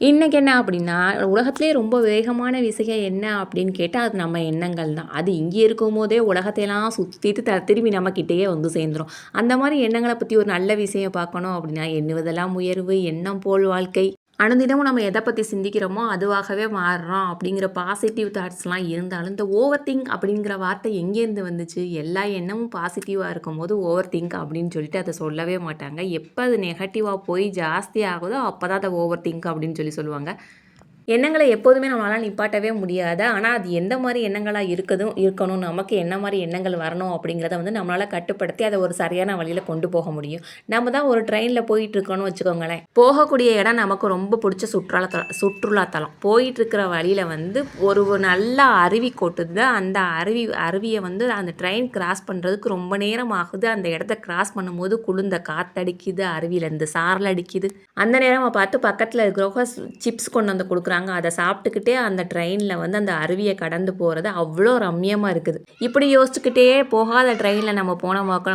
இன்னைக்கு என்ன அப்படின்னா, உலகத்திலேயே ரொம்ப வேகமான விஷயம் என்ன அப்படின்னு கேட்டா, அது நம்ம எண்ணங்கள் தான். அது இங்கே இருக்கும்போதே உலகத்தையெல்லாம் சுத்திட்டு திரும்பி நம்மகிட்டயே வந்து சேர்ந்துரும். அந்த மாரி எண்ணங்கள பத்தி ஒரு நல்ல விஷயம் பார்க்கணும் அப்படின்னா, எண்ணுவதெல்லாம் உயர்வு, எண்ணம் போல் வாழ்க்கை. அனுதினமும் நம்ம எத பத்தி சிந்திக்கிறோமோ, அதுவாகவே மாறுறோம் அப்படிங்கிற பாசிட்டிவ் தாட்ஸ்லாம் இருந்தாலும், இந்த ஓவர் திங்க் அப்படிங்கிற வார்த்தை எங்கேருந்து வந்துச்சு? எல்லா எண்ணமும் பாசிட்டிவா இருக்கும்போது, ஓவர் திங்க் அப்படின்னு சொல்லிட்டு அத சொல்லவே மாட்டாங்க. எப்ப அது நெகட்டிவா போய் ஜாஸ்தி ஆகுதோ, அப்பதான் அத ஓவர் திங்க் அப்படின்னு சொல்லுவாங்க. எண்ணங்கள எப்போதுமே நம்மளால நிப்பாட்டவே முடியாது. ஆனா, அது எந்த மாரி எண்ணங்களா இருக்கணும், நமக்கு என்ன மாரி எண்ணங்கள் வரணும் அப்படிங்கிறத வந்து நம்மளால கட்டுப்படுத்தி அத ஒரு சரியான வழியில கொண்டு போக முடியும். நம்ம தான் ஒரு ட்ரெயின்ல போயிட்டுருக்கோம்னு வச்சுக்கோங்களேன். போகக்கூடிய இடம் நமக்கு ரொம்ப புடிச்ச சுற்றுலா தலம். போயிட்டுருக்கிற வழியில வந்து ஒரு ஒரு நல்ல அருவி கொட்டுது. அந்த அருவிய வந்து அந்த ட்ரெயின் கிராஸ் பண்றதுக்கு ரொம்ப நேரம் ஆகுது. அந்த இடத்த கிராஸ் பண்ணும்போது குளிர்ந்த காத்தடிக்குது. அருவியிலேருந்து சாரல் அடிக்குது. அந்த நேரமா பார்த்து பக்கத்துல இருக்கிறவங்க சிப்ஸ் கொண்டு வந்து குடுக்குறாங்க. அத சாப்பிட்டுக்கிட்டே அந்த ட்ரெயின்ல வந்து அந்த அருவிய கடந்து போறது அவ்ளோ ரம்மியமா இருக்குது. இப்படி யோசிச்சுக்கிட்டே போகாத ட்ரெயின்ல நம்ம போனோமாக்க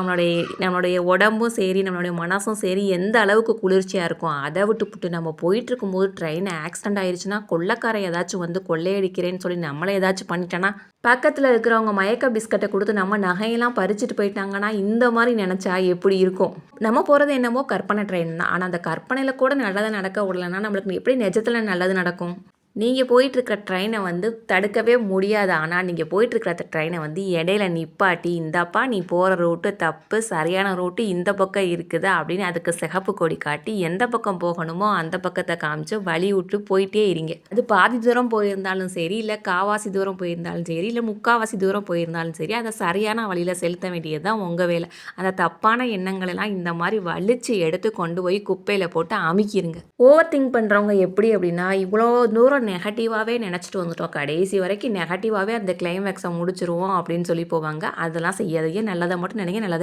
நம்மளுடைய உடம்பும் சரி, நம்மளுடைய மனசும் சரி எந்த அளவுக்கு குளிர்ச்சியா இருக்கும். அத விட்டுப்புட்டு நம்ம போயிட்டுருக்கும்போது ட்ரெயின் ஆக்சிடென்ட் ஆயிருச்சுன்னா, கொள்ளைக்காரன் ஏதாச்சும் வந்து கொள்ளையடிக்கிறேன்னு சொல்லி நம்மள ஏதாச்சும் பண்ணிட்டானா, பக்கத்துல இருக்கிறவங்க மயக்க பிஸ்கட்ட குடுத்து நம்ம நகையெல்லாம் பறிச்சுட்டு போயிட்டாங்கன்னா, இந்த மாரி நெனச்சா எப்படி இருக்கும்? நம்ம போறது என்னமோ கற்பனை ட்ரெயின் தான். ஆனா, அந்த கற்பனையில கூட நல்லது நடக்க விடலன்னா, நம்மளுக்கு எப்படி நிஜத்துல நல்லது நடக்கும்? நீங்க போயிட்டுருக்க ட்ரெயின வந்து தடுக்கவே முடியாது. ஆனா, நீங்க போயிட்டுருக்கிற ட்ரெயின வந்து இடையில நிப்பாட்டி, "இந்தாப்பா நீ போற ரூட்டு தப்பு. சரியான ரூட்டு இந்த பக்கம் இருக்குது." அப்படின்னு அதுக்கு சிகப்பு கொடி காட்டி, எந்த பக்கம் போகணுமோ அந்த பக்கத்த காமிச்சு வழி விட்டு போயிட்டே இருங்க. அது பாதி தூரம் போயிருந்தாலும் சரி, இல்ல காவாசி தூரம் போயிருந்தாலும் சரி, இல்ல முக்காவாசி தூரம் போயிருந்தாலும் சரி, அத சரியான வழியில செலுத்த வேண்டியது தான் உங்க வேலை. அந்த தப்பான எண்ணங்களெல்லாம் இந்த மாரி வலிச்சு எடுத்து கொண்டு போய் குப்பையில போட்டு அமுக்கிருங்க. ஓவர் திங்க் பண்றவங்க எப்படி அப்படின்னா, இவ்வளோ தூரம் நெகட்டிவாவே நெனச்சுட்டு வந்துட்டோம். கடைசி வரைக்கும் நெகட்டிவாவே அந்த கிளைமேக்ஸ முடிச்சுருவோம் அப்படின்னு சொல்லி போவாங்க. அதெல்லாம் செய்யாதீங்க. நல்லத மட்டும் நினைங்க. நல்லத